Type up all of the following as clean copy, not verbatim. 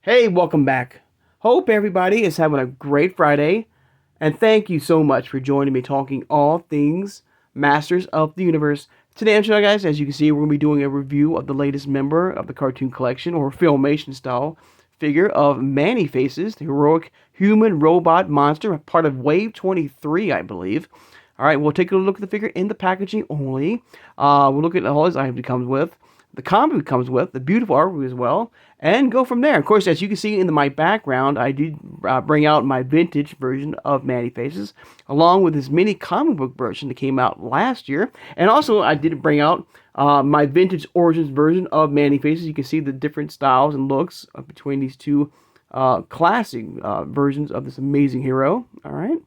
Hey, welcome back. Hope everybody is having a great Friday, and thank you so much for joining me talking all things Masters of the Universe. Today, guys, as you can see, we're going to be doing a review of the latest member of the cartoon collection, or Filmation style, figure of Man-E-Faces, the heroic human robot monster, part of Wave 23, I believe. All right, we'll take a look at the figure in the packaging only. We'll look at all his items he comes with, the comic it comes with, the beautiful artwork as well, and go from there. Of course, as you can see in my background, I did bring out my vintage version of Man-E-Faces, along with his mini comic book version that came out last year. And also, I did bring out my vintage Origins version of Man-E-Faces. You can see the different styles and looks between these two classic versions of this amazing hero. All right.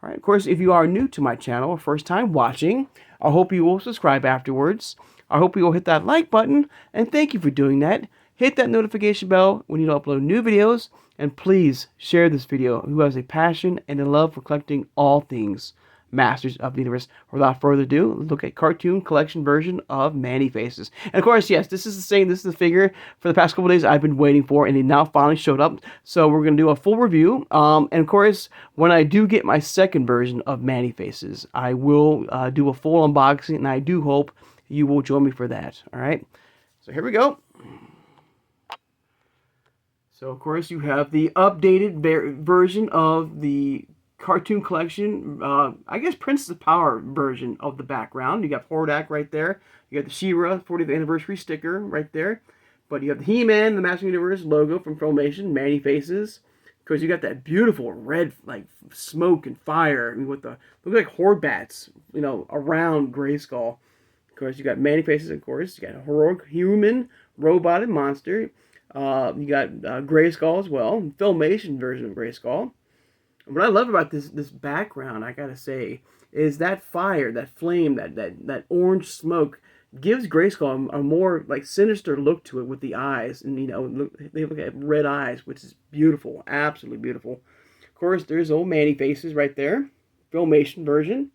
All right. Of course, if you are new to my channel or first time watching, I hope you will subscribe afterwards. I hope you will hit that like button, and thank you for doing that. Hit that notification bell when you upload new videos, and please share this video who has a passion and a love for collecting all things Masters of the Universe. Without further ado, let's look at cartoon collection version of Man-E-Faces. And of course, yes, this is the figure for the past couple days I've been waiting for, and it now finally showed up. So we're going to do a full review. And of course, when I do get my second version of Man-E-Faces, I will do a full unboxing, and I do hope you will join me for that. All right, so here we go. So of course you have the updated version of the cartoon collection, I guess Princess of Power version of the background. You got Hordak right there. You got the She-Ra 40th anniversary sticker right there. But you have the He-Man, the Master Universe logo from Filmation, Man-E-Faces. Of course, you got that beautiful red, like, smoke and fire. I mean, with the, look like Horbats, around Grayskull. Of course, you got Man-E-Faces, of course. You got a heroic human, robot, and monster. You got Grayskull as well, Filmation version of Grayskull. What I love about this background, I gotta say, is that fire, that flame, that orange smoke gives Grayskull a more like sinister look to it with the eyes, and they look at red eyes, which is beautiful, absolutely beautiful. Of course, there's old Man-E-Faces right there, Filmation version.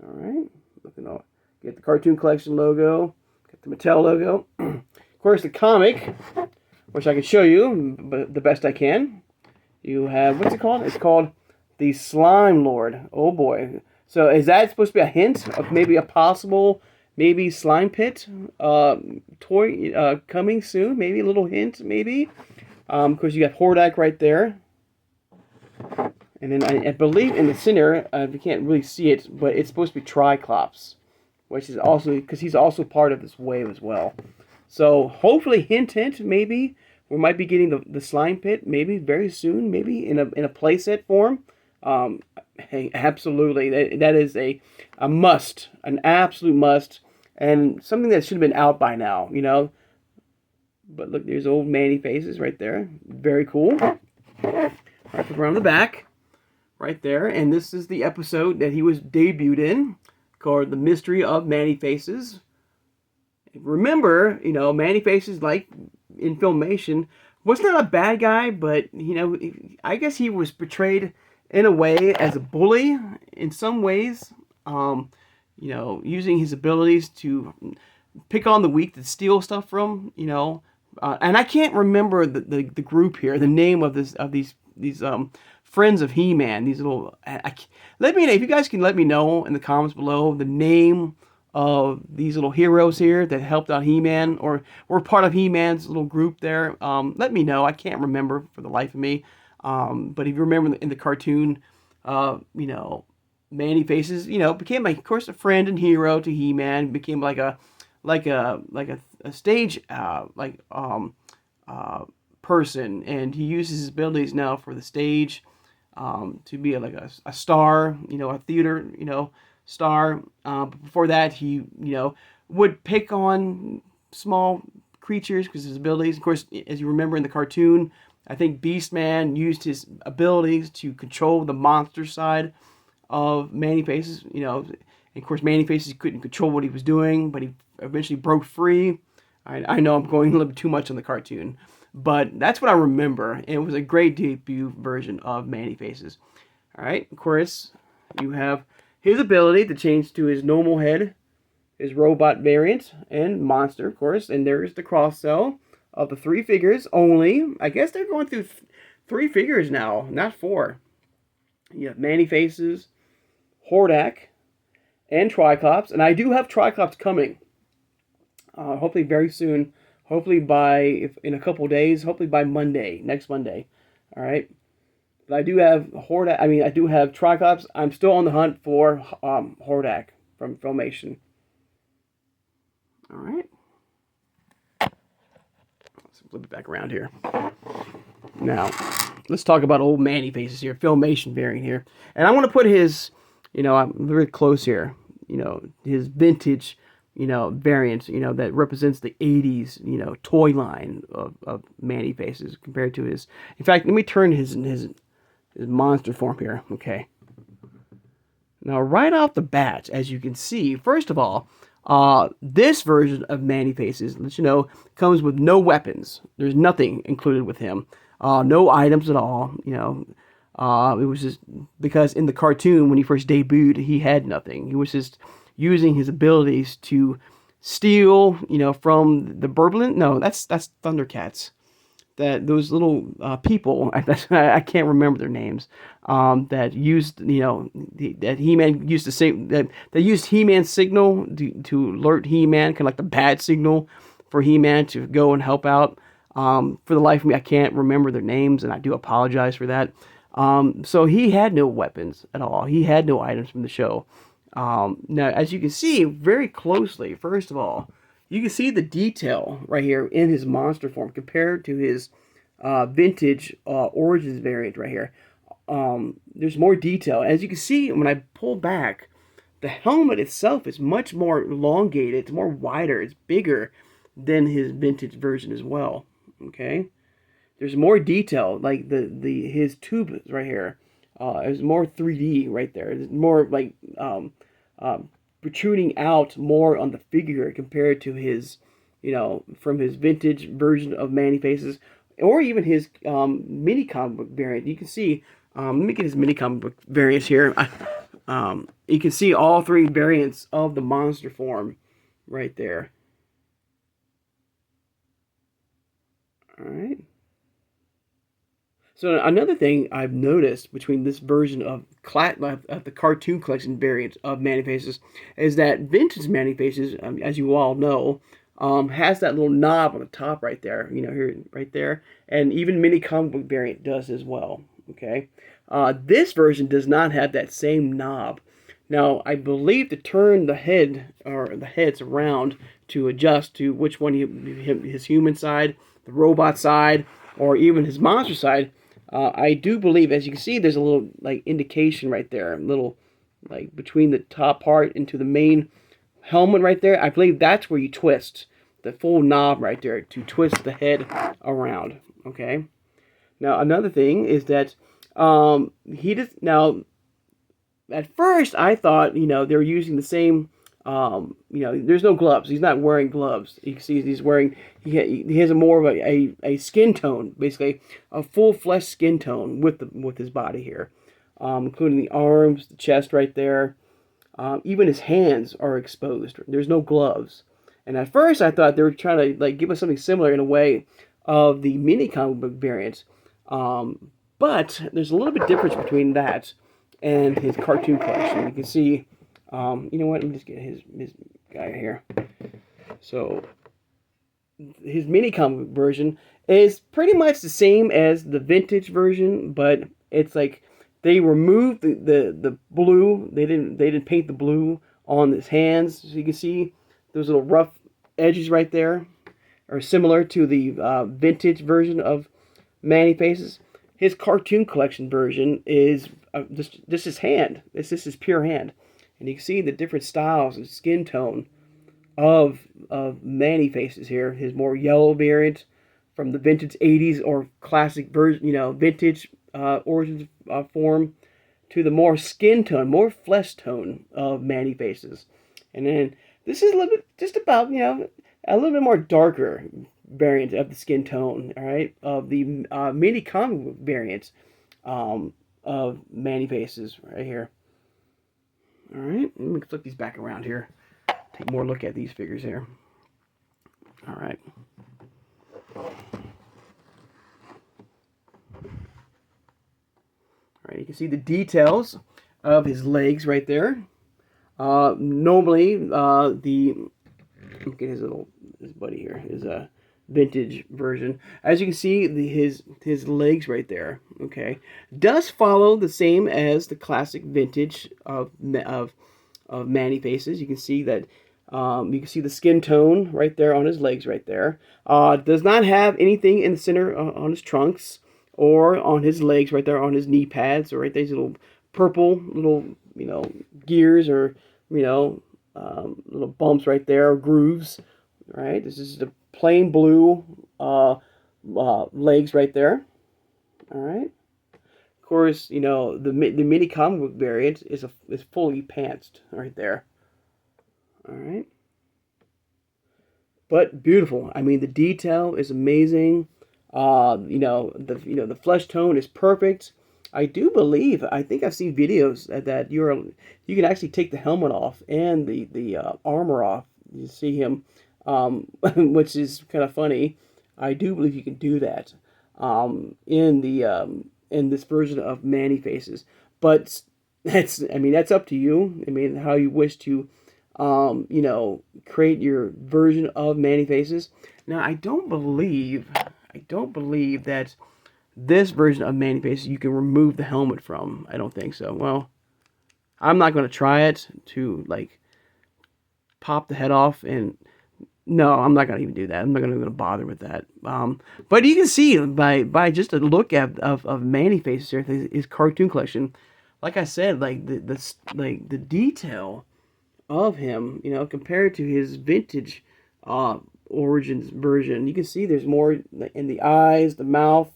All right, looking all. Get the cartoon collection logo, get the Mattel logo. Of course, the comic, which I can show you the best I can. You have, what's it called? It's called the Slime Lord. Oh boy. So is that supposed to be a hint of maybe a possible, maybe Slime Pit toy coming soon? Maybe a little hint, maybe. Of course, you got Hordak right there. And then I believe in the center, you can't really see it, but it's supposed to be Triclops, which is also, because he's also part of this wave as well. So hopefully, hint, maybe we might be getting the slime pit maybe very soon, maybe in a playset form. Hey, absolutely, that is a must, an absolute must, and something that should have been out by now, But look, there's old Man-E-Faces right there, very cool. Right around the back, right there, and this is the episode that he was debuted in, called "The Mystery of Man-E-Faces." Remember, Man-E-Faces, like in Filmation, was not a bad guy, but, I guess he was portrayed in a way as a bully in some ways, using his abilities to pick on the weak to steal stuff from, and I can't remember the group here, the name of these friends of He-Man, these little, let me know, if you guys can let me know in the comments below the name of these little heroes here that helped out He-Man, or were part of He-Man's little group there. Let me know. I can't remember for the life of me. But if you remember in the cartoon, Man-E-Faces, became, of course, a friend and hero to He-Man. Became like a stage person, and he uses his abilities now for the stage, to be like a star, a theater, star. But before that, he, would pick on small creatures because his abilities. Of course, as you remember in the cartoon, I think Beastman used his abilities to control the monster side of Man-E-Faces. And of course, Man-E-Faces couldn't control what he was doing, but he eventually broke free. I know I'm going a little bit too much on the cartoon, but that's what I remember. And it was a great debut version of Man-E-Faces. All right, of course, you have his ability to change to his normal head, his robot variant, and monster, of course. And there's the cross cell of the 3 figures only. I guess they're going through 3 figures now, not 4. You have Man-E-Faces, Hordak, and Triclops. And I do have Triclops coming. Hopefully very soon. Hopefully in a couple days. Hopefully by Monday, next Monday. All right. But I do have Hordak. I mean, I do have Triclops. I'm still on the hunt for Hordak from Filmation. All right. Let's flip it back around here. Now, let's talk about old Man-E-Faces here, Filmation variant here. And I want to put his, I'm very close here, his vintage, variant, that represents the 80s, toy line of Man-E-Faces compared to his. In fact, let me turn his monster form here. Okay. Now, right off the bat, as you can see, first of all, this version of Man-E-Faces, let you know, comes with no weapons. There's nothing included with him. No items at all. It was just because in the cartoon when he first debuted, he had nothing. He was just using his abilities to steal, from the Burbling. No, that's Thundercats. That those little people, I can't remember their names, that used, that He-Man used to say that they used He-Man's signal to alert He-Man, kind of like the bad signal for He-Man to go and help out. For the life of me, I can't remember their names, and I do apologize for that. So he had no weapons at all. He had no items from the show. Now, as you can see very closely, first of all, you can see the detail right here in his monster form compared to his vintage Origins variant right here. There's more detail. As you can see, when I pull back, the helmet itself is much more elongated. It's more wider. It's bigger than his vintage version as well. Okay, there's more detail, like his tube right here. There's more 3D right there. There's more like protruding out more on the figure compared to his, from his vintage version of Man-E-Faces, or even his mini comic book variant. You can see, let me get his mini comic book variants here. You can see all 3 variants of the monster form right there. All right. So another thing I've noticed between this version of the cartoon collection variant of Man-E-Faces is that vintage Man-E-Faces, as you all know, has that little knob on the top right there, here, right there, and even mini comic book variant does as well. Okay, this version does not have that same knob. Now, I believe to turn the head or the heads around to adjust to which one his human side, the robot side, or even his monster side. I do believe, as you can see, there's a little like indication right there, a little like between the top part into the main helmet right there. I believe that's where you twist the full knob right there to twist the head around. Okay. Now another thing is that he does now. At first, I thought they were using the same. There's no gloves. He's not wearing gloves. You can see he's wearing. He has a more of a skin tone, basically a full flesh skin tone with his body here, including the arms, the chest right there. Even his hands are exposed. There's no gloves. And at first, I thought they were trying to give us something similar in a way of the mini comic book variant. But there's a little bit difference between that and his cartoon collection. You can see, you know what? Let me just get his guy here. So his mini comic version is pretty much the same as the vintage version, but it's like they removed the blue. They didn't paint the blue on his hands. So you can see those little rough edges right there are similar to the vintage version of Man-E-Faces. His cartoon collection version is just his hand. It's just his pure hand. And you can see the different styles and skin tone of Man-E-Faces here. His more yellow variant from the vintage 80s or classic version, vintage origins form, to the more skin tone, more flesh tone of Man-E-Faces. And then this is a little bit, just about, a little bit more darker variant of the skin tone, all right, of the mini comic book variants of Man-E-Faces right here. All right, let me flip these back around here. Take more look at these figures here. All right. All right, you can see the details of his legs right there. Normally, look at his buddy here, his vintage version. As you can see, his legs right there. Okay, does follow the same as the classic vintage of Manny faces. You can see that. You can see the skin tone right there on his legs right there. Does not have anything in the center on his trunks or on his legs right there on his knee pads or right there, these little purple little gears or little bumps right there or grooves. Right, this is the plain blue legs right there. All right. Of course, the mini comic book variant is fully pantsed right there. All right. But beautiful. I mean, the detail is amazing. The flesh tone is perfect. I do believe. I think I've seen videos that you can actually take the helmet off and the armor off. You see him, which is kind of funny. I do believe you can do that in this version of Manny Faces. But that's up to you. I mean, how you wish to create your version of Manny Faces. Now, I don't believe that this version of Manny Faces you can remove the helmet from. I don't think so. Well, I'm not going to try it to pop the head off, and no, I'm not going to even do that. I'm not going to bother with that. But you can see by just a look of Manny Faces here, his cartoon collection. Like I said, the detail of him, compared to his vintage Origins version. You can see there's more in the eyes, the mouth.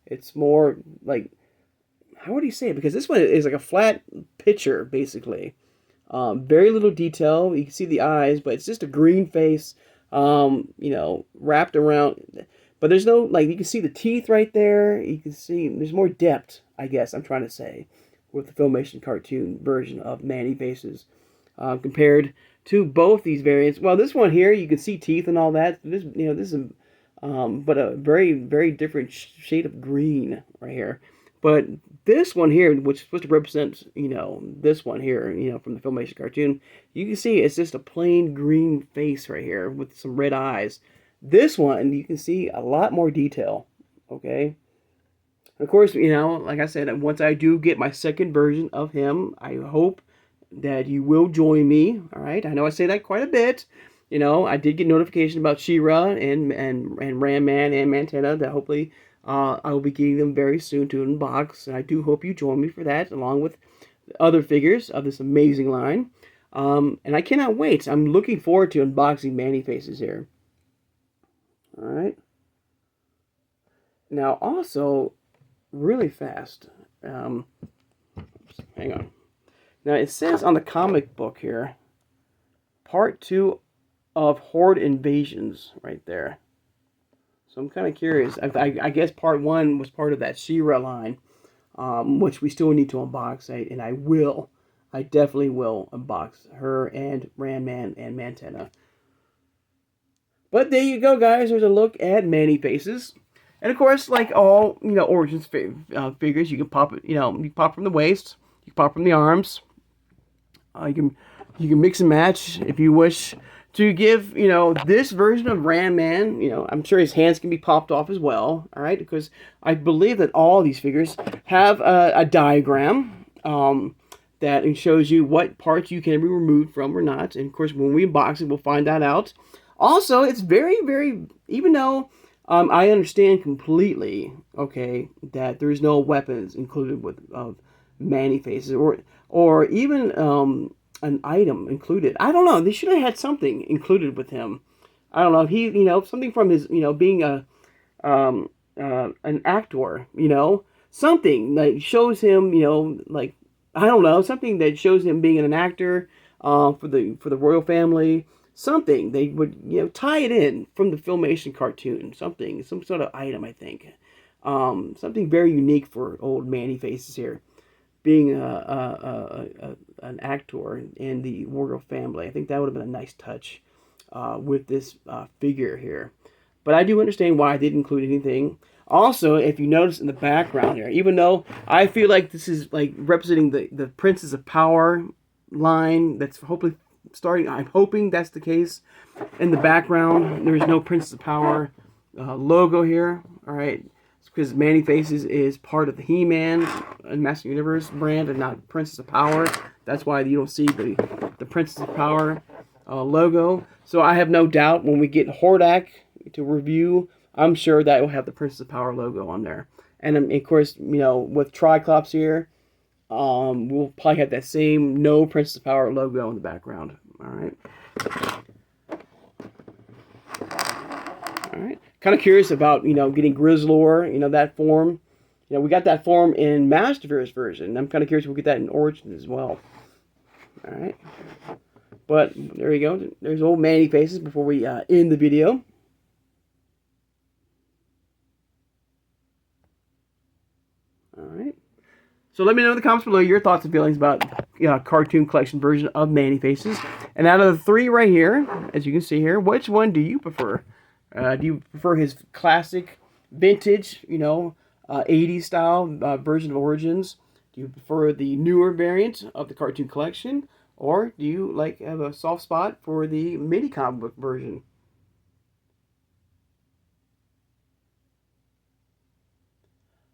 It's more how would you say it? Because this one is like a flat picture, basically. Very little detail. You can see the eyes, but it's just a green face, wrapped around. But there's no, you can see the teeth right there. You can see there's more depth, I guess I'm trying to say, with the Filmation cartoon version of Manny Faces. Compared to both these variants. Well, this one here, you can see teeth and all that. This is, but a very, very different shade of green right here. But this one here, which is supposed to represent, this one here, from the Filmation cartoon, you can see it's just a plain green face right here with some red eyes. This one, you can see a lot more detail, okay? And of course, like I said, once I do get my second version of him, I hope that you will join me. All right, I know I say that quite a bit. I did get notification about She-Ra and Ram Man and Mantenna that hopefully I will be getting them very soon to unbox, and I do hope you join me for that, along with other figures of this amazing line. And I cannot wait. I'm looking forward to unboxing Manny Faces here. All right. Now, also, really fast. Hang on. Now, it says on the comic book here, Part 2 of Horde Invasions, right there. So I'm kind of curious. I guess Part 1 was part of that She-Ra line, which we still need to unbox, and I will. I definitely will unbox her and Ram Man and Mantenna. But there you go, guys. There's a look at Manny Faces. And of course, like all, Origins figures, you can pop it, you pop from the waist, you pop from the arms. You can mix and match if you wish to give, this version of Ram Man, I'm sure his hands can be popped off as well, all right? Because I believe that all these figures have a diagram that shows you what parts you can be removed from or not. And of course, when we unbox it, we'll find that out. Also, it's very, very, even though I understand completely, okay, that there's no weapons included with Manny Faces or even an item included. I don't know. They should have had something included with him. I don't know. He, something from his, being an actor, something that shows him, I don't know, something that shows him being an actor for the royal family. Something they would, tie it in from the Filmation cartoon. Some sort of item, I think. Something very unique for old Manny Faces here, being an actor in the royal family. I think that would have been a nice touch with this figure here. But I do understand why I didn't include anything. Also, if you notice in the background here, even though I feel like this is like representing the Princess of Power line, that's hopefully starting. I'm hoping that's the case. In the background, there is no Princess of Power logo here. All right, because Manny Faces is part of the He-Man and Master Universe brand, and not Princess of Power. That's why you don't see the Princess of Power logo. So I have no doubt when we get Hordak to review, I'm sure that will have the Princess of Power logo on there. And of course, you know, with Triclops here, we'll probably have that same no Princess of Power logo in the background. All right. All right. Kind of curious about, you know, getting Grizzlor, you know, that form. You know, we got that form in Masterverse version. I'm kind of curious if we'll get that in Origin as well. All right. But there you go. There's old Manny Faces before we end the video. All right. So let me know in the comments below your thoughts and feelings about cartoon collection version of Manny Faces. And out of the three right here, as you can see here, which one do you prefer? Do you prefer his classic, vintage, you know, 80s style version of Origins? Do you prefer the newer variant of the cartoon collection? Or do you have a soft spot for the mini comic book version?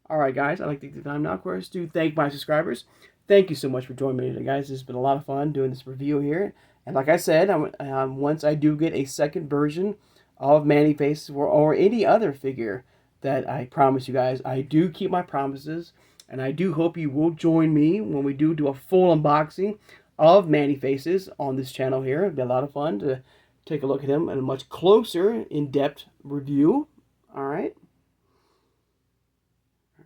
Alright guys, I'd like to take the time now, of course, to thank my subscribers. Thank you so much for joining me today, guys. It's been a lot of fun doing this review here. And like I said, once I do get a second version of Manny Faces or any other figure that I promise you guys, I do keep my promises. And I do hope you will join me when we do a full unboxing of Manny Faces on this channel here. It'll be a lot of fun to take a look at him in a much closer, in-depth review. Alright.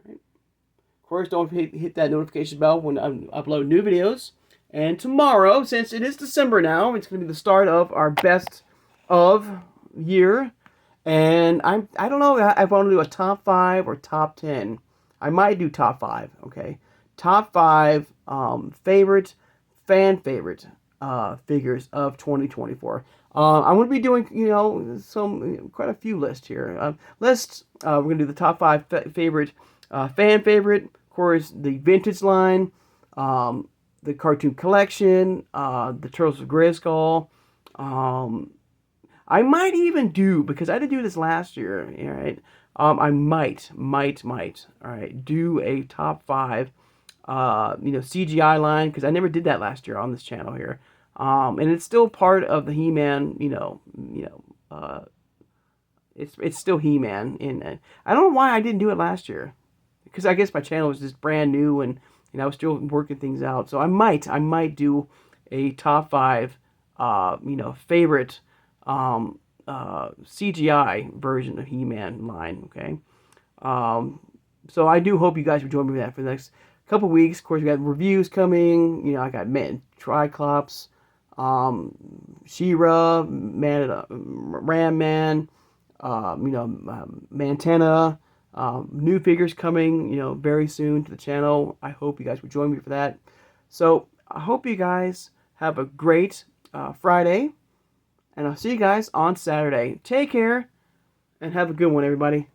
Of course, don't hit that notification bell when I upload new videos. And tomorrow, since it is December now, it's going to be the start of our best of year. And I don't know if I want to do a top 5 or top 10. I might do top 5, okay? Top 5 favorite, fan favorite figures of 2024. I'm going to be doing, you know, quite a few lists here. We're going to do the top 5 favorite, fan favorite. Of course, the vintage line, the cartoon collection, the Turtles of Grayskull. I might even do, because I didn't do this last year, all right? I might, all right, do a top 5, you know, CGI line, because I never did that last year on this channel here. And it's still part of the He-Man, it's still He-Man. I don't know why I didn't do it last year. Because I guess my channel was just brand new and I was still working things out. So I might do a top 5, you know, favorite CGI version of He-Man line. Okay, so I do hope you guys will join me for that for the next couple weeks. Of course, we got reviews coming. You know, I got Triclops, She-Ra, Ram Man, you know, Mantena. New figures coming, you know, very soon to the channel. I hope you guys will join me for that. So I hope you guys have a great Friday, and I'll see you guys on Saturday. Take care and have a good one, everybody.